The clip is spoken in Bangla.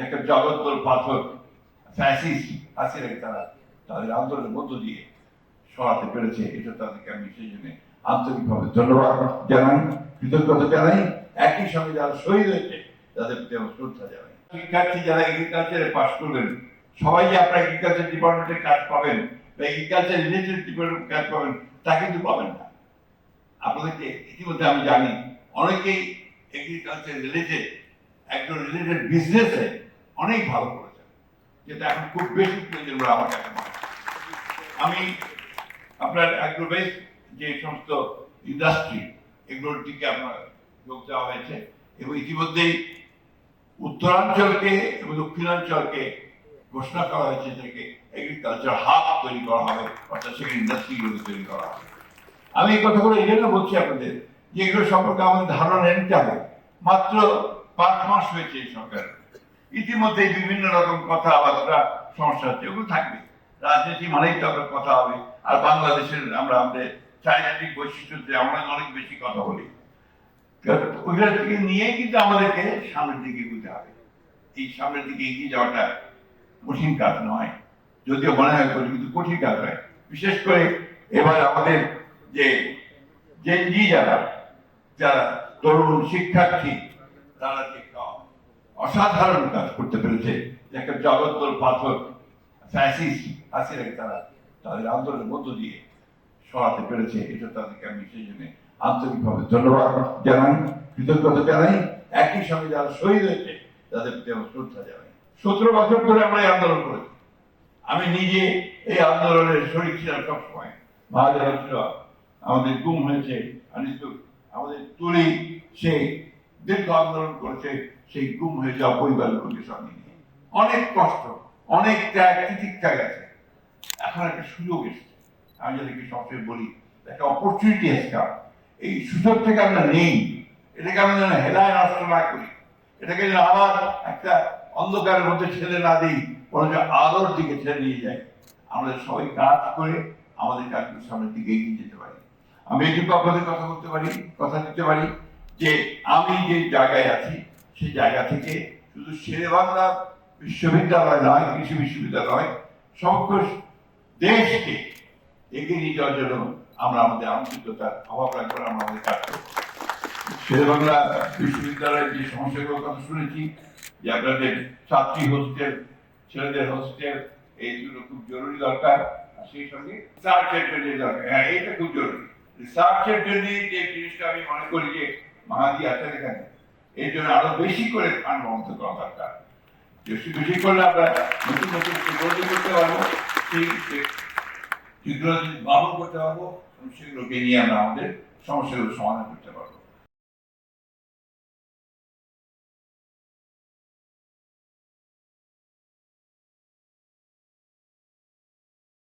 একটা জগদ্দল পাথর ফ্যাসিস্ট হাসিনাকে তারা তাদের আন্দোলনের মধ্য দিয়ে সরাতে পেরেছে। এটা তাদেরকে আমি সেই জন্য আন্তরিকভাবে ধন্যবাদ জানাই, কৃতজ্ঞতা জানাই। একই সঙ্গে যারা শহীদ হয়েছে তাদের প্রতি আমার শ্রদ্ধা জানাই। শিক্ষার্থী যারা এগ্রিকালচারে পাশ করবেন, সবাই যে আপনার এগ্রিকালচার ডিপার্টমেন্টে কাজ পাবেন বা এগ্রিকালচার রিলেটেড ডিপার্টমেন্টে কাজ পাবেন তা কিন্তু পাবেন না। আপনাদেরকে ইতিমধ্যে আমি জানি অনেকেই এগ্রিকালচার রিলেটেড একজন রিলেটেড বিজনেসে অনেক ভালো করেছেন, যেটা এখন খুব বেশি প্রয়োজন বলে আমার কাছে মনে হয়। আমি আপনার অ্যাগ্রো বেস যে সমস্ত ইন্ডাস্ট্রি এগুলোর দিকে আপনার যোগ দেওয়া হয়েছে এবং ইতিমধ্যেই উত্তরাঞ্চলকে এবং দক্ষিণাঞ্চলকে ঘোষণা করা হয়েছে থেকে এগ্রিকালচার হাব তৈরি করা হবে, অর্থাৎ সেখানে ইন্ডাস্ট্রিগুলো তৈরি করা হবে। আমি এই কথাগুলো এই জন্য বলছি আপনাদের যে এগুলো সম্পর্কে আমাদের ধারণা নিতে হবে। মাত্র 5 মাস হয়েছে এই সরকার, ইতিমধ্যে বিভিন্ন রকম কথাবার্তা সমস্যা হচ্ছে, ওগুলো থাকবে। রাজনীতি মানেই তো আপনার কথা হবে। আর বাংলাদেশের আমরা আমাদের চারিত্রিক বৈশিষ্ট্যতে আমরা অনেক বেশি কথা বলি, ওইগুলোর দিকে নিয়েই কিন্তু আমাদেরকে সামনের দিকে এগোতে হবে। এই সামনের দিকে এগিয়ে যাওয়াটা কঠিন কাজ নয়, যদিও মনে হয় করি, কিন্তু কঠিন কাজ নয়। বিশেষ করে এবার আমাদের যে যারা যারা তরুণ শিক্ষার্থী তারা যে অসাধারণ কাজ করতে পেরেছে, একটা জগদ্দল পাথর ফ্যাসিস্ট হাসিনাকে তারা তাদের আন্দোলনের মধ্য দিয়ে সরাতে পেরেছে। এটা তাদেরকে আমি সেই জন্য আন্তরিকভাবে ধন্যবাদ জানাই, কৃতজ্ঞতা জানাই। একই সঙ্গে যারা শহীদ হয়েছে তাদের প্রতি আমার শ্রদ্ধা জানাই। 17 বছর ধরে আমরা এই আন্দোলন করেছি। আমি নিজে এই আন্দোলনের শরীর ছিলাম সবসময়। মহাজার আমাদের গুম হয়েছে, আমাদের তুলি সে দীর্ঘ আন্দোলন করেছে, সেই গুম হয়ে যাওয়া পরিবারগুলোকে সঙ্গে নিয়ে অনেক কষ্ট, অনেক ত্যাগ তিতিক্ষা গেছে। এখন একটা সুযোগ এসেছে, আমি যাদেরকে সবসময় বলি একটা অপরচুনিটি এসছে। এই সুযোগ থেকে আমরা নেই, এটাকে আমরা যেন হেলায় নষ্ট না করি, এটাকে যেন আবার একটা অন্ধকারের মধ্যে ছেড়ে না দিই, বরঞ্চ আলোর দিকে ছেড়ে নিয়ে যাই। আমাদের সবাই কাজ করে আমাদের কাজগুলো সামনের দিকে এগিয়ে যেতে পারি। আমি এইটুকু আপনাদের কথা দিতে পারি যে আমি যে জায়গায় আছি সেই জায়গা থেকে শুধু শেরেবাংলা বিশ্ববিদ্যালয় নয়, কৃষি বিশ্ববিদ্যালয়, সমগ্র দেশকে এগিয়ে নিয়ে যাওয়ার জন্য আমরা আমাদের আন্তরিকতার অভাব রাখবো না, আমরা আমাদের কাজ করবো। শেরেবাংলা বিশ্ববিদ্যালয়ের যে সমস্যাগুলোর কথা শুনেছি, যে আপনাদের ছাত্রী হোস্টেল, ছেলেদের হোস্টেল, এইগুলো খুব জরুরি দরকার। আর সেই সঙ্গে রিসার্চের জন্য দরকার, হ্যাঁ এইটা খুব জরুরি। রিসার্চের জন্য যে জিনিসটা আমি মনে করি যে মাহাদি আছে এখানে, এই জন্য আরো বেশি করে ফান্ড বন্ধ করা দরকার। বেশি বেশি করলে আমরা নতুন নতুন টেকনোলজি করতে পারবো, সেই টেকনোলজি ব্যবহার করতে পারবো এবং সেগুলোকে নিয়ে আমরা আমাদের সমস্যাগুলো সমাধান করতে পারবো।